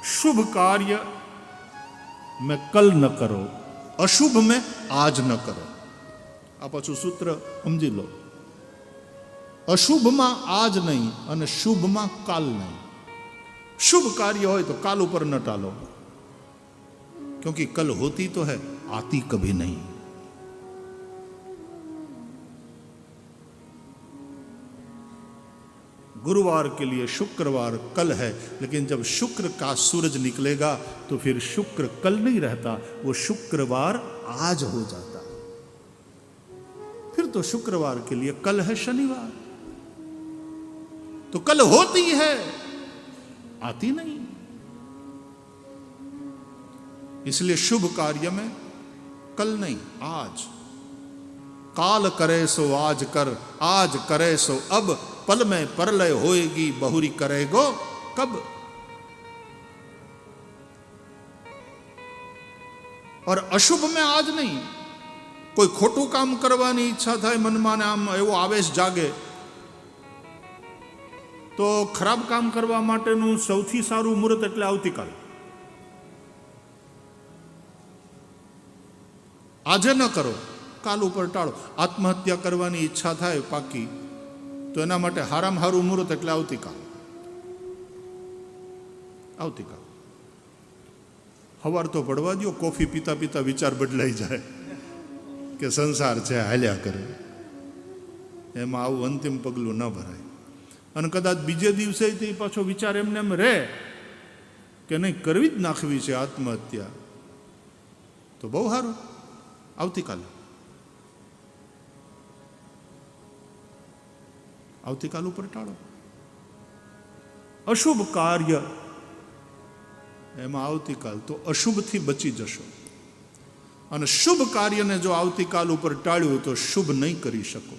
शुभ कार्य में कल न करो, अशुभ में आज न करो. આ પાછું સૂત્ર સમજી લો. અશુભમાં આજ નહીં અને શુભમાં કાલ નહીં. शुभ कार्य हो तो काल ऊपर न टालो, क्योंकि कल होती तो है, आती कभी नहीं. गुरुवार के लिए शुक्रवार कल है, लेकिन जब शुक्र का सूरज निकलेगा तो फिर शुक्र कल नहीं रहता, वो शुक्रवार आज हो जाता. फिर तो शुक्रवार के लिए कल है शनिवार. तो कल होती है, आती नहीं. इसलिए शुभ कार्य में कल नहीं, आज. काल करे सो आज कर, आज करे सो अब, पल में परलय होएगी बहुरी करेगो कब. और अशुभ में आज नहीं. कोई खोटू काम करवानी इच्छा थाय मनमा ने आम एवो आवेश जागे तो खराब काम करवा माटेનું સૌથી સારું મુહૂર્ત એટલે આવતીકાલ. આજે ન કરો, કાલ ઉપર ટાળો. આત્મહત્યા કરવાની ઈચ્છા થાય પાકી તો એના માટે હારામાં હારું મુહૂર્ત એટલે આવતીકાલ. આવતીકાલ સવાર તો પડવા દો, કોફી પીતા પીતા વિચાર બદલાઈ જાય કે સંસાર છે હાલ્યા કરે, એમાં આવું અંતિમ પગલું ન ભરાય. અને કદાચ બીજે દિવસે પાછો વિચાર એમને એમ રહે કે નહીં કરવી જ નાખવી છે આત્મહત્યા, તો બહુ સારું, આવતીકાલે. આવતીકાલ ઉપર ટાળો. અશુભ કાર્ય એમાં આવતીકાલ, તો અશુભથી બચી જશો. અને શુભ કાર્યને જો આવતીકાલ ઉપર ટાળ્યું તો શુભ નહીં કરી શકો.